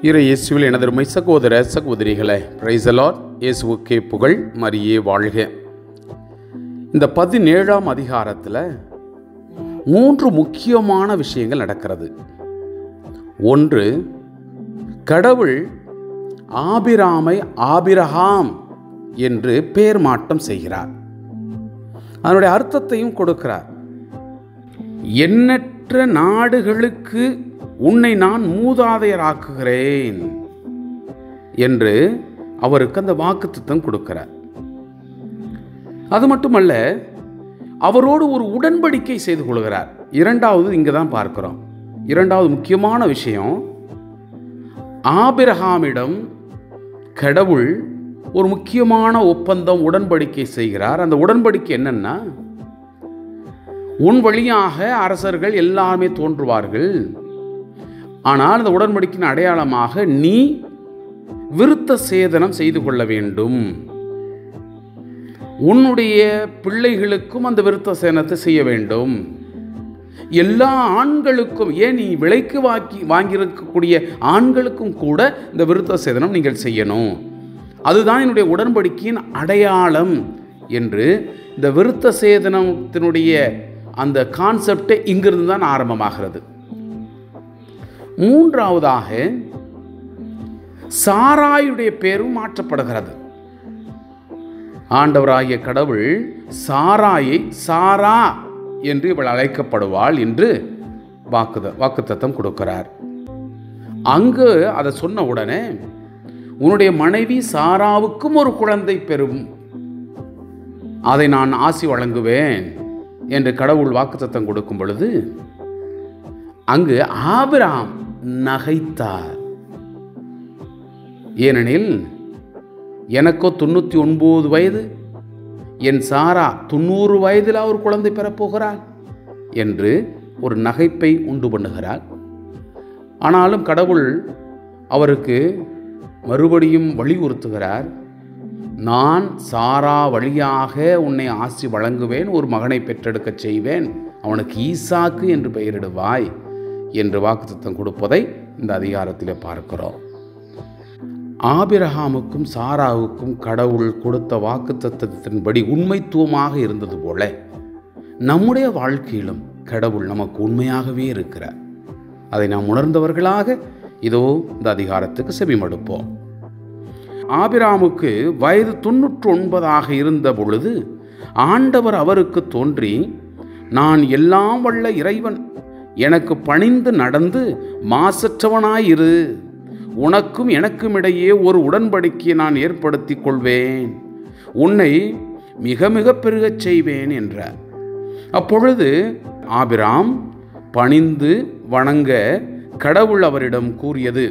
இறை இயேசுவில் எனதருமை சகோதர சகோதரிகளே, பிரைஸ் தி லார்ட். இயேசுவுக்கே புகழ், மரியே வாழ்க. இந்த 17ஆம் அதிகாரத்தில் 3 முக்கியமான விஷயங்கள் நடக்கிறது. ஒன்று, கடவுள் ஆபிராமை ஆபிரகாம் என்று பெயர் மாற்றம் செய்கிறார். அதனுடைய அர்த்தத்தையும் கொடுக்கிறார். எண்ணற்ற நாடுகளுக்கு உன்னை நான் மூதாதையராக்குகிறேன் என்று அவருக்கு அந்த வாக்குத்தத்தம் கொடுக்கிறார். அது மட்டுமல்ல, அவரோடு ஒரு உடன்படிக்கை செய்து கொள்கிறார். இரண்டாவது இங்கே தான் பார்க்கிறோம். இரண்டாவது முக்கியமான விஷயம், ஆபிரகாமிடம் கடவுள் ஒரு முக்கியமான ஒப்பந்தம், உடன்படிக்கை செய்கிறார். அந்த உடன்படிக்கை என்னன்னா, உன் வழியாக அரசர்கள் எல்லாமே தோன்றுவார்கள். ஆனால் அந்த உடன்படிக்கையின் அடையாளமாக நீ விருத்த சேதனம் செய்து கொள்ள வேண்டும். உன்னுடைய பிள்ளைகளுக்கும் அந்த விருத்த சேதனத்தை செய்ய வேண்டும். எல்லா ஆண்களுக்கும், ஏன் நீ விலைக்கு வாங்கியிருக்கக்கூடிய ஆண்களுக்கும் கூட இந்த விருத்த சேதனம் நீங்கள் செய்யணும். அதுதான் என்னுடைய உடன்படிக்கையின் அடையாளம் என்று இந்த விருத்த சேதனத்தினுடைய அந்த கான்செப்டே இங்கிருந்து தான் ஆரம்பமாகிறது. மூன்றாவதாக, சாராயுடைய பேரும் மாற்றப்படுகிறது. ஆண்டவராகிய கடவுள் சாராயை சாரா என்று இவள் அழைக்கப்படுவாள் என்று வாக்குத்தத்தம் கொடுக்கிறார். அங்கு அதை சொன்ன உடனே, உன்னுடைய மனைவி சாராவுக்கும் ஒரு குழந்தை பெறும், அதை நான் ஆசி வழங்குவேன் என்று கடவுள் வாக்குத்தத்தம் கொடுக்கும் பொழுது, அங்கு ஆபிரகாம் நகைத்தார். ஏனெனில் எனக்கோ 99 வயது, என் சாரா 90 வயதில் அவர் குழந்தை பெறப்போகிறார் என்று ஒரு நகைப்பை உண்டு பண்ணுகிறார். ஆனாலும் கடவுள் அவருக்கு மறுபடியும் வலியுறுத்துகிறார். நான் சாரா வழியாக உன்னை ஆசி வழங்குவேன், ஒரு மகனை பெற்றெடுக்க செய்வேன், அவனுக்கு ஈசாக்கு என்று பெயரிடுவாய் என்று வாக்குத்தத்தம் கொடுப்பதை இந்த அதிகாரத்தில் பார்க்கிறோம். ஆபிரகாமுக்கும் சாராவுக்கும் கடவுள் கொடுத்த வாக்குத்தத்தத்தின்படி உண்மைத்துவமாக இருந்தது போல நம்முடைய வாழ்க்கையிலும் கடவுள் நமக்கு உண்மையாகவே இருக்கிறார். அதை நாம் உணர்ந்தவர்களாக இதோ இந்த அதிகாரத்துக்கு செவிமடுப்போம். ஆபிரகாமுக்கு வயது 99 இருந்த பொழுது ஆண்டவர் அவருக்கு தோன்றி, நான் எல்லாம் வல்ல இறைவன், எனக்கு பணிந்து நடந்து மாசற்றவனாயிரு, உனக்கும் எனக்கும் இடையே ஒரு உடன்படிக்கையை நான் ஏற்படுத்தி கொள்வேன், உன்னை மிக மிக பெருகச் செய்வேன் என்றார். அப்பொழுது ஆபிரகாம் பணிந்து வணங்க கடவுள் அவரிடம் கூறியது,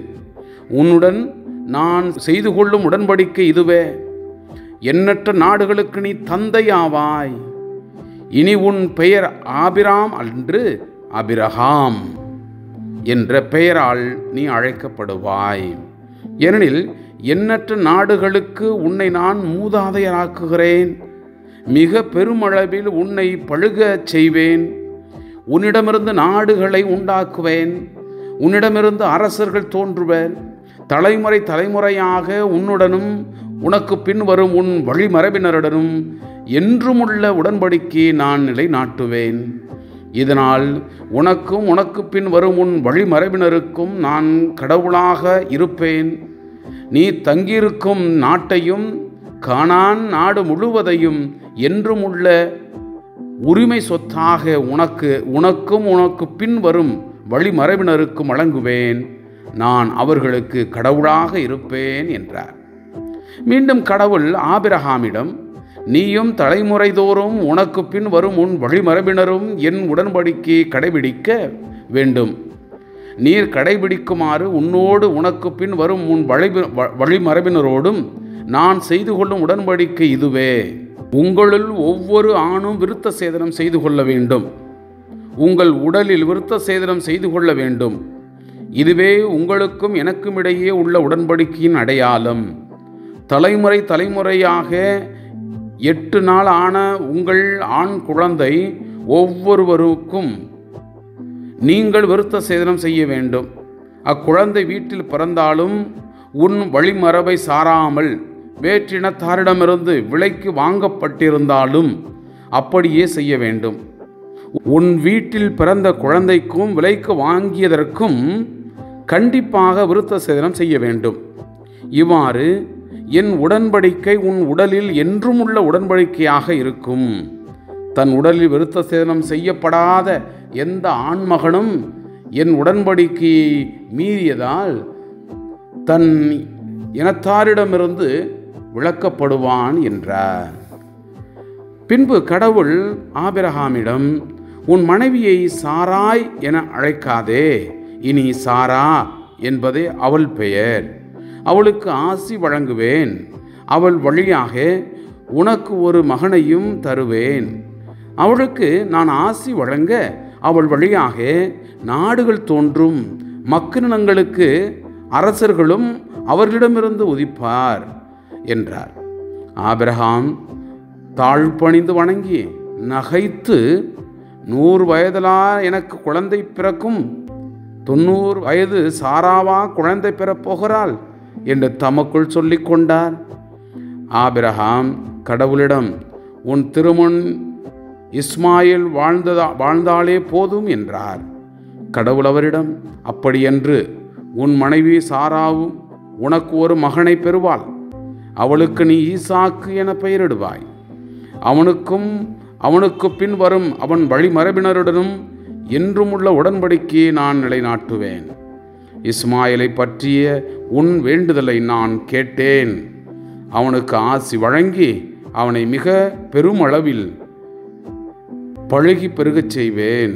உன்னுடன் நான் செய்து கொள்ளும் உடன்படிக்கை இதுவே, எண்ணற்ற நாடுகளுக்கு நீ தந்தையாவாய், இனி உன் பெயர் ஆபிராம் அன்று ஆபிரகாம் என்ற பெயரால் நீ அழைக்கப்படுவாய். ஏனெனில் எண்ணற்ற நாடுகளுக்கு உன்னை நான் மூதாதையராக்குகிறேன், மிக பெருமளவில் உன்னை பழுகச் செய்வேன், உன்னிடமிருந்து நாடுகளை உண்டாக்குவேன், உன்னிடமிருந்து அரசர்கள் தோன்றுவர், தலைமுறை தலைமுறையாக உன்னுடனும் உனக்கு பின் வரும் உன் வழிமரபினருடனும் என்றுமுள்ள உடன்படிக்கையை நான் நிலைநாட்டுவேன். இதனால் உனக்கும் உனக்கு பின் வரும் உன் வழிமரபினருக்கும் நான் கடவுளாக இருப்பேன். நீ தங்கியிருக்கும் நாட்டையும் கானான் நாடு முழுவதையும் என்றுமுள்ள உரிமை சொத்தாக உனக்கும் உனக்கு பின் வரும் வழிமரபினருக்கும் வழங்குவேன். நான் அவர்களுக்கு கடவுளாக இருப்பேன் என்றார். மீண்டும் கடவுள் ஆபிரகாமிடம், நீயும் தலைமுறை தோறும் உனக்கு பின் வரும் உன் வழிமரபினரும் என் உடன்படிக்கையை கடைபிடிக்க வேண்டும். நீர் கடைபிடிக்குமாறு உன்னோடு உனக்கு பின் வரும் உன் வழிமரபினரோடும் நான் செய்து கொள்ளும் உடன்படிக்கை இதுவே. உங்களுள் ஒவ்வொரு ஆணும் விருத்த சேதனம் செய்து கொள்ள வேண்டும், உங்கள் உடலில் விருத்த சேதனம் செய்து கொள்ள வேண்டும். இதுவே உங்களுக்கும் எனக்கும் இடையே உள்ள உடன்படிக்கையின் அடையாளம். தலைமுறை தலைமுறையாக 8 நாள் ஆன உங்கள் ஆண் குழந்தை ஒவ்வொருவருக்கும் நீங்கள் விருத்த சேதனம் செய்ய வேண்டும். அக்குழந்தை வீட்டில் பிறந்தாலும் உன் வழிமரபை சாராமல் வேற்றினத்தாரிடமிருந்து விலைக்கு வாங்கப்பட்டிருந்தாலும் அப்படியே செய்ய வேண்டும். உன் வீட்டில் பிறந்த குழந்தைக்கும் விலைக்கு வாங்கியதற்கும் கண்டிப்பாக விருத்த சேதனம் செய்ய வேண்டும். இவ்வாறு என் உடன்படிக்கை உன் உடலில் என்றும் உள்ள உடன்படிக்கையாக இருக்கும். தன் உடலில் விருத்த சேதனம் செய்யப்படாத எந்த ஆண்மகனும் என் உடன்படிக்கையை மீறியதால் தன் இனத்தாரிடமிருந்து விலக்கப்படுவான் என்றார். பின்பு கடவுள் ஆபிரகாமிடம், உன் மனைவியை சாராய் என அழைக்காதே, இனி சாரா என்பதே அவள் பெயர். அவளுக்கு ஆசி வழங்குவேன். அவள் வழியாக உனக்கு ஒரு மகனையும் தருவேன். அவளுக்கு நான் ஆசி வழங்க அவள் வழியாக நாடுகள் தோன்றும். மக்களினங்களுக்கு அரசர்களும் அவர்களிடமிருந்து உதிப்பார் என்றார். ஆபிரகாம் தாழ்பணிந்து வணங்கி நகைத்து, 100 வயதிலா எனக்கு குழந்தை பிறக்கும்? 90 வயது சாராவா குழந்தை பெறப்போகிறாள் என்று தமக்குள் சொல்லிக் கொண்டார். ஆபிரகாம் கடவுளிடம், உன் திருமண் இஸ்மாயில் வாழ்ந்தாலே போதும் என்றார். கடவுள் அவரிடம், அப்படியன்று உன் மனைவி சாராவும் உனக்கு ஒரு மகனை பெறுவாள். அவளுக்கு நீ ஈசாக்கு என பெயரிடுவாய். அவனுக்கு பின் வரும் அவன் வழிமரபினருடனும் என்றும் உள்ள உடன்படிக்கையை நான் நிலைநாட்டுவேன். இஸ்மாயிலை பற்றிய உன் வேண்டுதலை நான் கேட்டேன். அவனுக்கு ஆசி வழங்கி அவனை மிக பெருமளவில் பழுகி பெருகச் செய்வேன்.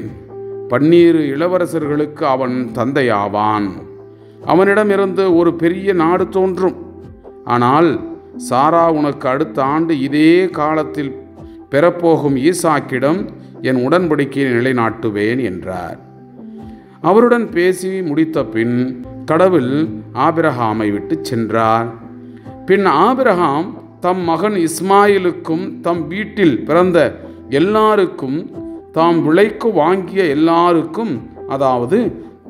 12 இளவரசர்களுக்கு அவன் தந்தையாவான். அவனிடமிருந்து ஒரு பெரிய நாடு தோன்றும். ஆனால் சாரா உனக்கு அடுத்த ஆண்டு இதே காலத்தில் பெறப்போகும் ஈசாக்கிடம் என் உடன்படிக்கையை நிலைநாட்டுவேன் என்றார். அவருடன் பேசி முடித்த பின் கடவுள் ஆபிரகாமை விட்டு சென்றார். பின் ஆபிரகாம் தம் மகன் இஸ்மாயிலுக்கும் தம் வீட்டில் பிறந்த எல்லாருக்கும், தாம் விலைக்கு வாங்கிய எல்லாருக்கும், அதாவது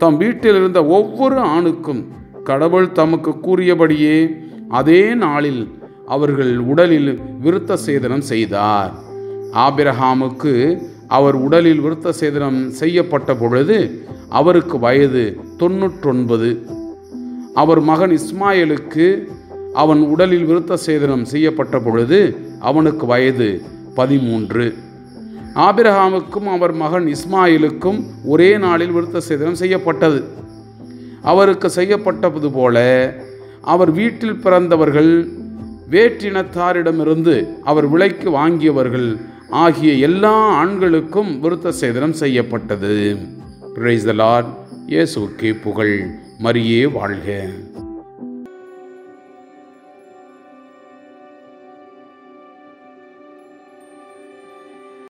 தம் வீட்டில் இருந்த ஒவ்வொரு ஆணுக்கும் கடவுள் தமக்கு கூறியபடியே அதே நாளில் அவர்கள் உடலில் விருத்த சேதனம் செய்தார். ஆபிரகாமுக்கு அவர் உடலில் விருத்த சேதனம் செய்யப்பட்ட பொழுது அவருக்கு வயது 99. அவர் மகன் இஸ்மாயிலுக்கு அவன் உடலில் விருத்த சேதனம் செய்யப்பட்ட பொழுது அவனுக்கு வயது 13. ஆபிரகாமுக்கும் அவர் மகன் இஸ்மாயிலுக்கும் ஒரே நாளில் விருத்த சேதனம் செய்யப்பட்டது. அவருக்கு செய்யப்பட்டது போல அவர் வீட்டில் பிறந்தவர்கள், வேற்றினத்தாரிடமிருந்து அவர் விலைக்கு வாங்கியவர்கள் ஆகிய எல்லா ஆண்களுக்கும் விருத்த சேதனம் செய்யப்பட்டது. Praise the Lord. இயேசுவுக்கே புகழ். மரியே வாழ்க.